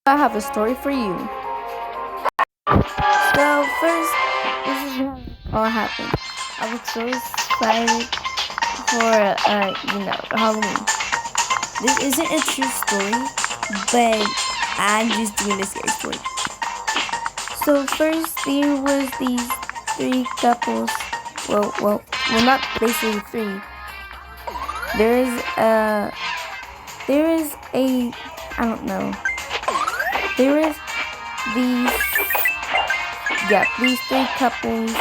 I have a story for you. So first, this is how it all happened. I was so excited for Halloween. This isn't a true story, but I'm just doing a scary story. So first, there was these three couples. Well, not basically three. There is a, there is a, I don't know. There is these, these three couples.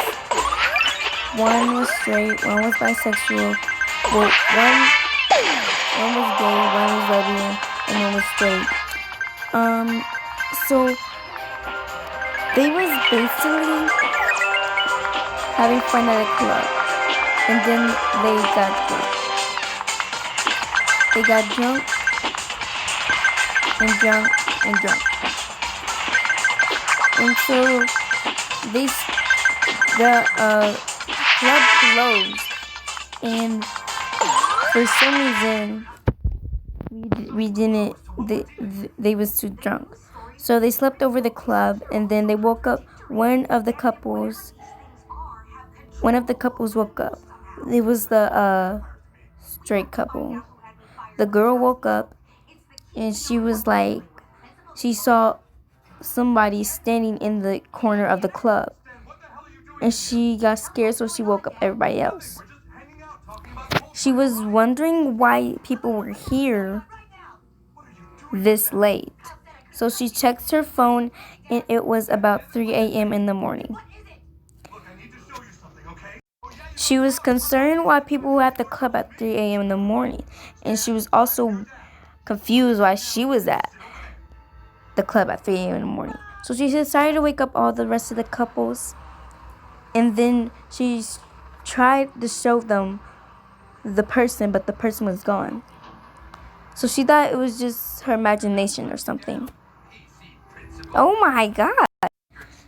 One was straight, one was bisexual. Well, one was gay, one was lesbian, and one was straight. So they was basically having fun at a club, and then they got drunk. They got drunk and drunk and drunk, and so the club closed, and for some reason we didn't. They was too drunk, so they slept over the club, and then they woke up. One of the couples woke up. It was the straight couple. The girl woke up, and she was like, she saw somebody standing in the corner of the club, and she got scared, so she woke up everybody else. She was wondering why people were here this late. So she checked her phone, and it was about 3 a.m. in the morning. She was concerned why people were at the club at 3 a.m. in the morning, and she was also confused why she was at the club at 3 a.m. in the morning. So she decided to wake up all the rest of the couples, and then she tried to show them the person, but the person was gone. So she thought it was just her imagination or something. Oh my god.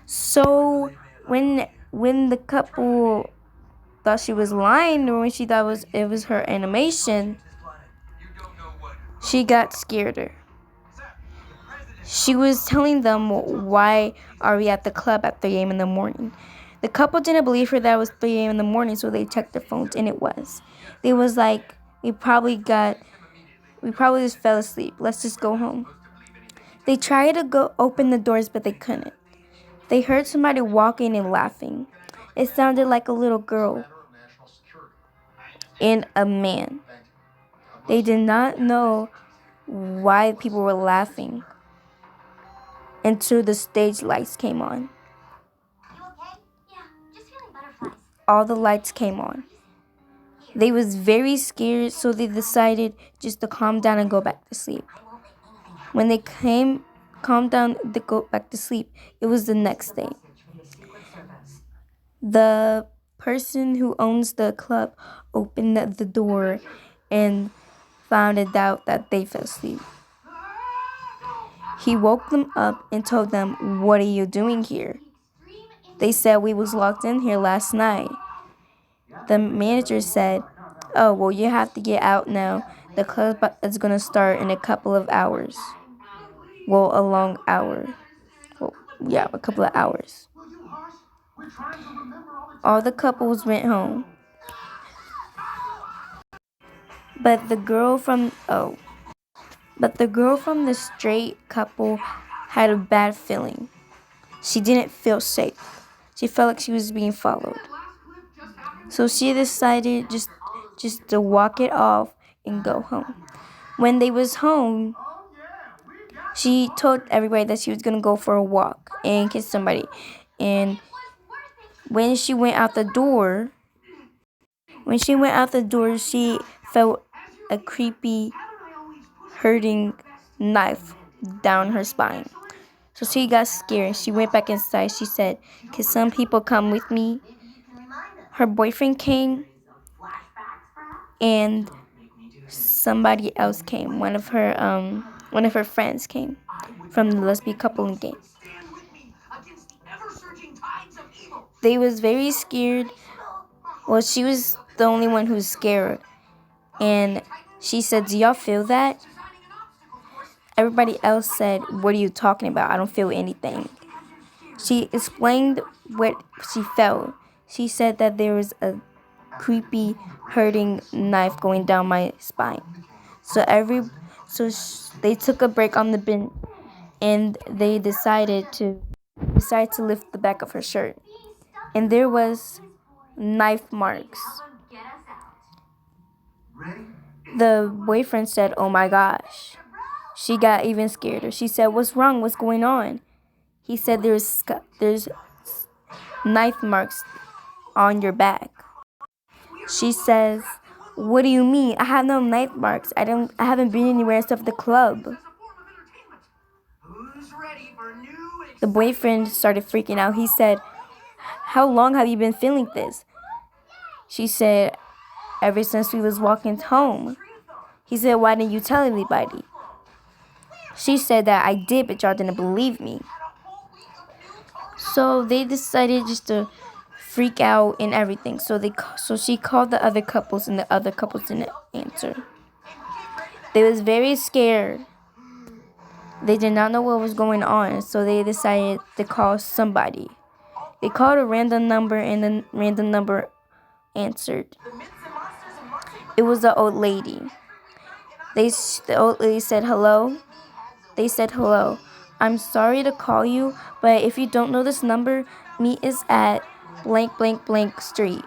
So when the couple thought she was lying, or when she thought it was her animation, she got scareder. She was telling them, why are we at the club at 3 a.m. in the morning? The couple didn't believe her that it was 3 a.m. in the morning, so they checked their phones, and it was. They was like, we probably just fell asleep. Let's just go home. They tried to go open the doors, but they couldn't. They heard somebody walking and laughing. It sounded like a little girl and a man. They did not know why people were laughing until the stage lights came on. All the lights came on. They was very scared, so they decided just to calm down and go back to sleep. When they calmed down to go back to sleep, it was the next day. The person who owns the club opened the door and found it out that they fell asleep. He woke them up and told them, "What are you doing here?" They said, "We was locked in here last night." The manager said, "Oh, well, you have to get out now. The club is going to start in a couple of hours." Well, a long hour. Well, yeah, a couple of hours. All the couples went home. But the girl from the straight couple had a bad feeling. She didn't feel safe. She felt like she was being followed. So she decided just to walk it off and go home. When they was home, she told everybody that she was going to go for a walk and kiss somebody. And when she went out the door, she felt a creepy, hurting knife down her spine. So she got scared. She went back inside. She said, "Can some people come with me?" Her boyfriend came, and somebody else came. One of her friends came from the lesbian couple and gay. They was very scared. Well, she was the only one who was scared. And she said, "Do y'all feel that?" Everybody else said, "What are you talking about? I don't feel anything." She explained what she felt. She said that there was a creepy, hurting knife going down my spine. They took a break on the bench, and they decided to lift the back of her shirt, and there was knife marks. The boyfriend said, "Oh my gosh." She got even scared. She said, "What's wrong? What's going on?" He said, there's knife marks on your back." She says, "What do you mean? I have no knife marks. I haven't been anywhere except the club." The boyfriend started freaking out. He said, "How long have you been feeling this?" She said, "Ever since we was walking home." He said, "Why didn't you tell anybody?" She said that I did, but y'all didn't believe me. So they decided just to freak out and everything. So she called the other couples, and the other couples didn't answer. They was very scared. They did not know what was going on, so they decided to call somebody. They called a random number, and the random number answered. It was the old lady. The old lady said, "Hello." They said, "Hello. I'm sorry to call you, but if you don't know this number, meet us at blank, blank, blank street."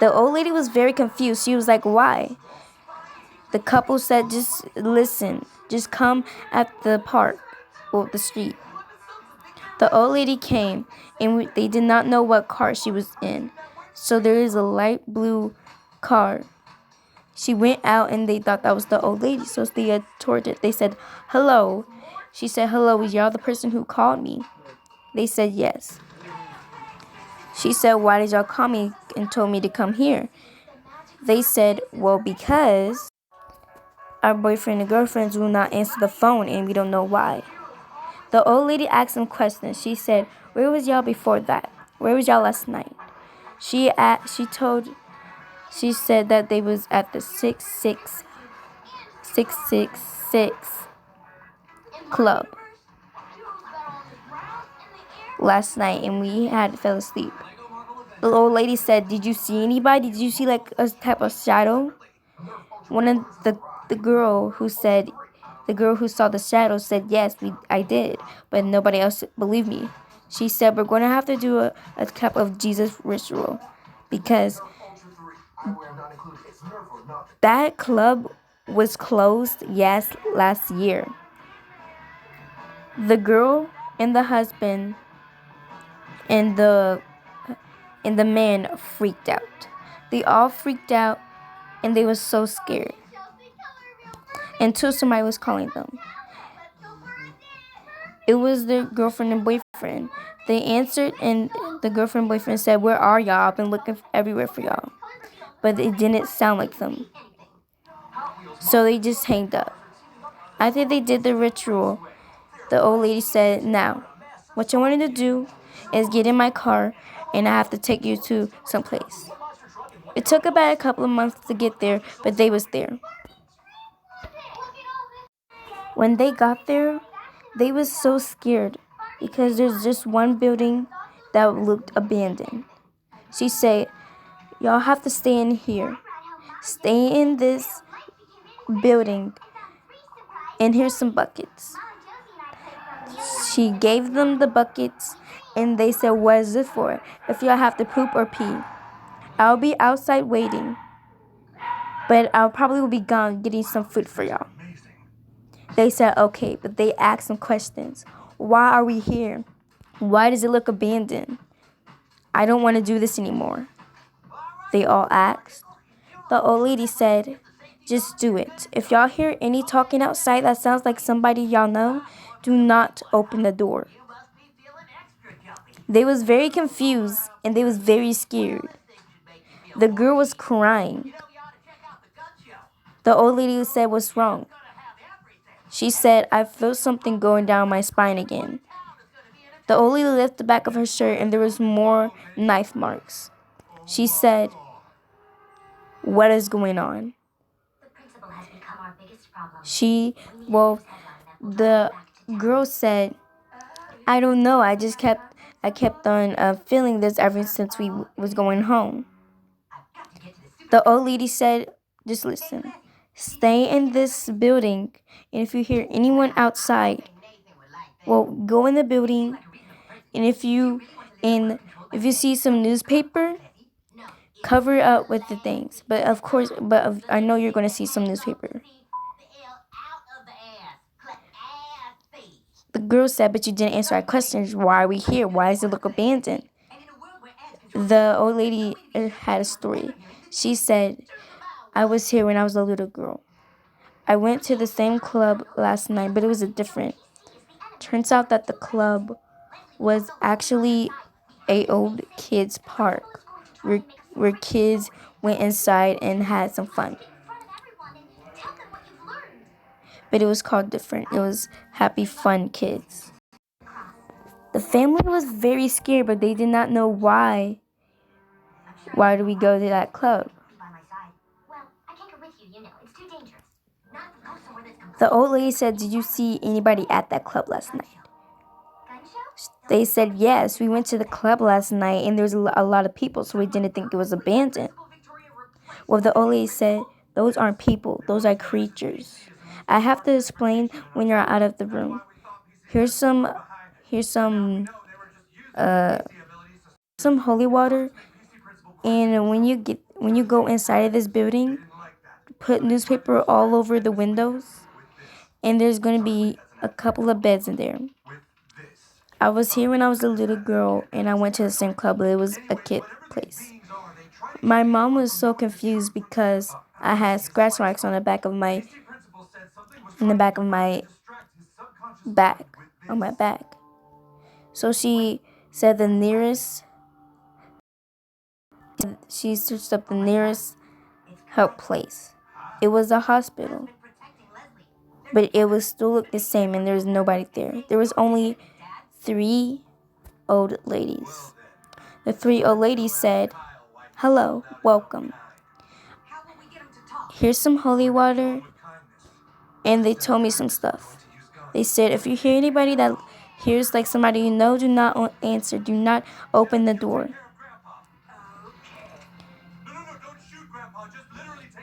The old lady was very confused. She was like, "Why?" The couple said, "Just listen. Just come at the park, or the street." The old lady came, and they did not know what car she was in. So there is a light blue car. She went out, and they thought that was the old lady. So they toured it. They said, "Hello." She said, "Hello, is y'all the person who called me?" They said, "Yes." She said, "Why did y'all call me and told me to come here?" They said, "Well, because our boyfriend and girlfriends will not answer the phone, and we don't know why." The old lady asked them questions. She said, "Where was y'all before that? Where was y'all last night?" She said that they was at the 666 club last night, and we had fell asleep. The old lady said, "Did you see anybody? Did you see like a type of shadow?" One of the girl who saw the shadow said, "Yes, I did," but nobody else believed me. She said, "We're going to have to do a type of Jesus ritual, because that club was closed, yes, last year." The girl and the husband and the man freaked out. They all freaked out, and they were so scared until somebody was calling them. It was their girlfriend and boyfriend. They answered, and the girlfriend and boyfriend said, "Where are y'all? I've been looking everywhere for y'all." But it didn't sound like them. So they just hanged up. After they did the ritual, the old lady said, "Now, what you wanted to do is get in my car, and I have to take you to someplace." It took about a couple of months to get there, but they was there. When they got there, they was so scared because there's just one building that looked abandoned. She said, "Y'all have to stay in here. Stay in this building, and here's some buckets." She gave them the buckets, and they said, "What is this for? If y'all have to poop or pee, I'll be outside waiting, but I'll probably will be gone getting some food for y'all." They said, "Okay," but they asked some questions. "Why are we here? Why does it look abandoned? I don't want to do this anymore," they all asked. The old lady said, "Just do it. If y'all hear any talking outside that sounds like somebody y'all know, do not open the door." They was very confused, and they was very scared. The girl was crying. The old lady said, "What's wrong?" She said, "I feel something going down my spine again." The old lady lifted the back of her shirt, and there was more knife marks. She said, "What is going on?" She, well, the girl said, I don't know. I kept on feeling this ever since we was going home. The old lady said, just listen. Stay in this building, and if you hear anyone outside, well, go in the building, and if you see some newspaper, cover it up with the things. But of course, I know you're going to see some newspaper. The girl said, but you didn't answer our questions. Why are we here? Why does it look abandoned? The old lady had a story. She said, I was here when I was a little girl. I went to the same club last night, but it was a different. Turns out that the club was actually a old kids park where kids went inside and had some fun. But it was called different. It was Happy Fun Kids. The family was very scared, but they did not know why. Why do we go to that club? The old lady said, did you see anybody at that club last night? They said, yes, we went to the club last night and there was a lot of people, so we didn't think it was abandoned. Well, the old lady said, those aren't people, those are creatures. I have to explain when you're out of the room. Here's some holy water, and when you go inside of this building, put newspaper all over the windows, and there's going to be a couple of beds in there. I was here when I was a little girl, and I went to the same club, but it was a kid place. My mom was so confused because I had scratch marks on the back of my back. So she said she searched up the nearest help place. It was a hospital, but it was still looked the same, and there was nobody there. There was only 3 old ladies. The 3 old ladies said, hello, welcome. Here's some holy water. And they told me some stuff. They said, if you hear anybody that hears like somebody you know, do not answer. Do not open the door.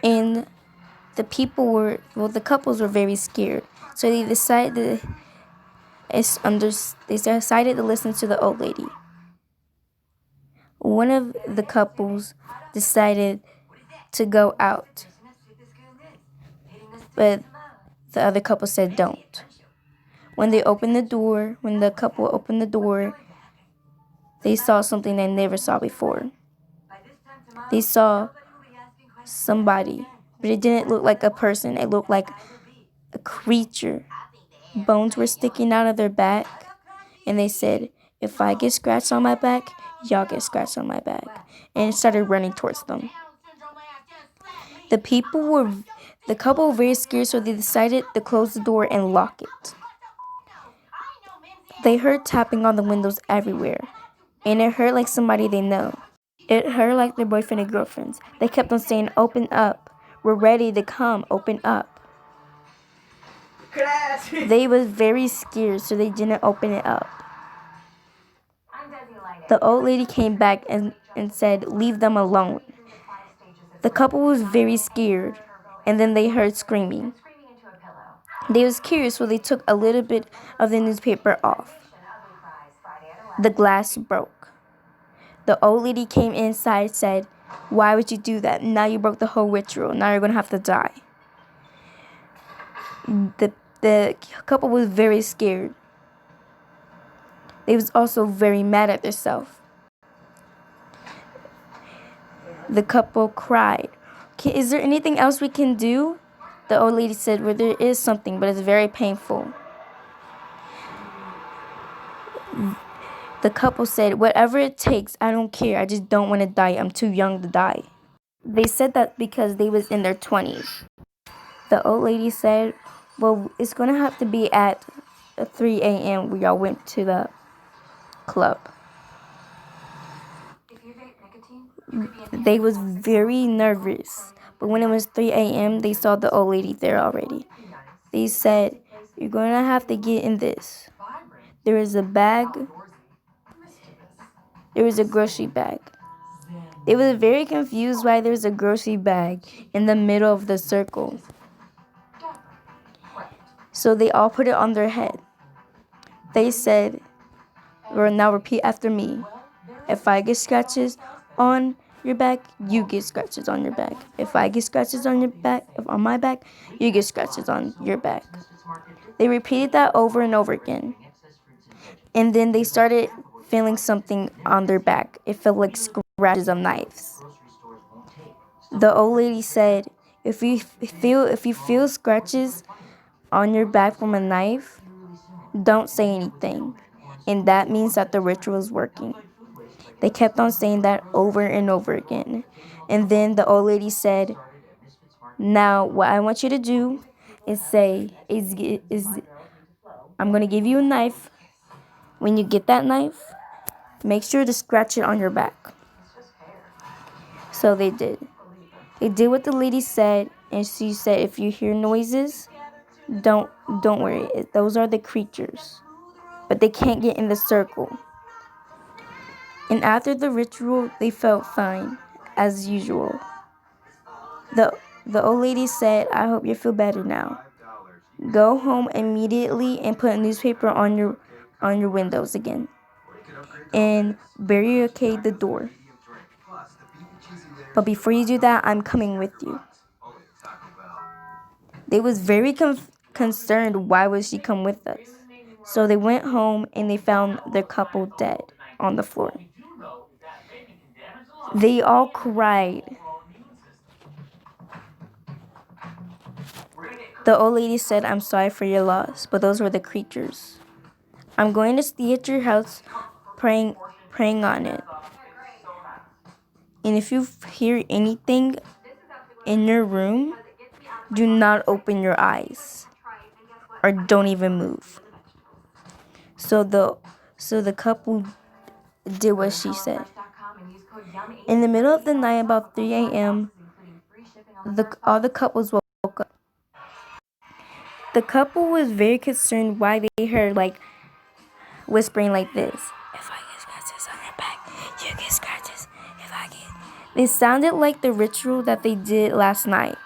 And the couples were very scared. So they decided to listen to the old lady. One of the couples decided to go out, but the other couple said don't. When the couple opened the door, they saw something they never saw before. They saw somebody, but it didn't look like a person. It looked like a creature. Bones were sticking out of their back, and they said, if I get scratched on my back, y'all get scratched on my back. And it started running towards them. The couple were very scared, so they decided to close the door and lock it. They heard tapping on the windows everywhere, and it hurt like somebody they know. It hurt like their boyfriend and girlfriends. They kept on saying, open up. We're ready to come. Open up. They was very scared, so they didn't open it up. The old lady came back and said, leave them alone. The couple was very scared, and then they heard screaming. They was curious, so they took a little bit of the newspaper off. The glass broke. The old lady came inside and said, why would you do that? Now you broke the whole ritual. Now you're going to have to die. The couple was very scared. They was also very mad at themselves. The couple cried. Is there anything else we can do? The old lady said, well, there is something, but it's very painful. The couple said, whatever it takes, I don't care. I just don't want to die. I'm too young to die. They said that because they was in their 20s. The old lady said, well, it's going to have to be at 3 a.m. where y'all went to the club. They was very nervous, But when it was 3 a.m., they saw the old lady there already. They said, "You're going to have to get in this." There was a bag. There was a grocery bag. They were very confused why there was a grocery bag in the middle of the circle. So they all put it on their head. They said, "Well, now repeat after me. If I get scratches on your back, you get scratches on your back. If I get scratches on your back, on my back, you get scratches on your back." They repeated that over and over again. And then they started feeling something on their back. It felt like scratches of knives. The old lady said, if you feel scratches on your back from a knife, don't say anything. And that means that the ritual is working. They kept on saying that over and over again. And then the old lady said, "Now, what I want you to do is I'm going to give you a knife. When you get that knife, make sure to scratch it on your back." So they did. They did what the lady said, and she said, "If you hear noises, don't worry. Those are the creatures. But they can't get in the circle." And after the ritual, they felt fine, as usual. The old lady said, "I hope you feel better now. Go home immediately and put a newspaper on your windows again. And barricade the door. But before you do that, I'm coming with you." They was very concerned, why would she come with us? So they went home and they found their couple dead on the floor. They all cried. The old lady said, "I'm sorry for your loss, but those were the creatures. I'm going to stay at your house praying on it. And if you hear anything in your room, do not open your eyes or don't even move." So the couple did what she said. In the middle of the night, about 3 a.m., all the couples woke up. The couple was very concerned why they heard like whispering like this. "If I get scratches on your back, you get scratches. If I get..." It sounded like the ritual that they did last night.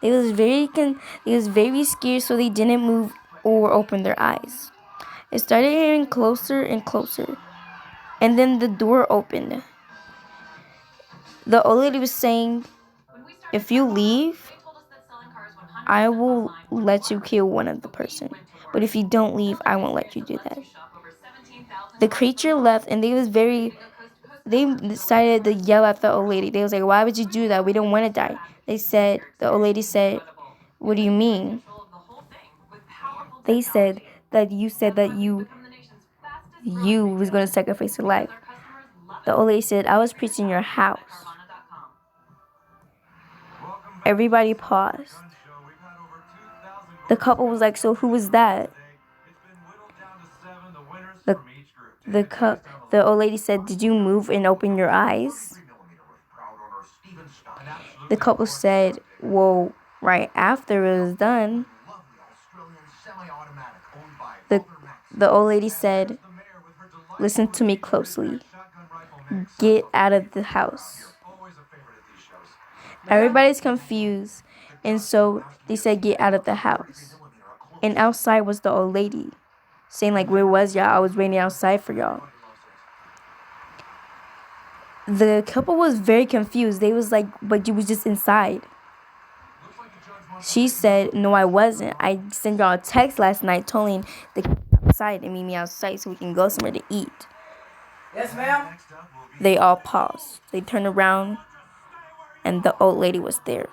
They was very scared, so they didn't move or open their eyes. It started hearing closer and closer. And then the door opened. The old lady was saying, "If you leave, I will let you kill one of the person. But if you don't leave, I won't let you do that." The creature left, and they decided to yell at the old lady. They was like, "Why would you do that? We don't want to die." The old lady said, "What do you mean?" They said that you said that you was going to sacrifice your life. The old lady said, "I was preaching your house." Everybody paused. The couple was like, "So who was that?" The old lady said, "Did you move and open your eyes?" The couple said, "Well, right after it was done." The old lady said, "Listen to me closely. Get out of the house." Everybody's confused, and so they said, "Get out of the house." And outside was the old lady, saying like, "Where was y'all? I was waiting outside for y'all." The couple was very confused. They was like, "But you was just inside." She said, "No, I wasn't. I sent y'all a text last night telling to come outside and meet me outside so we can go somewhere to eat." Yes, ma'am. They all paused. They turned around, and the old lady was there.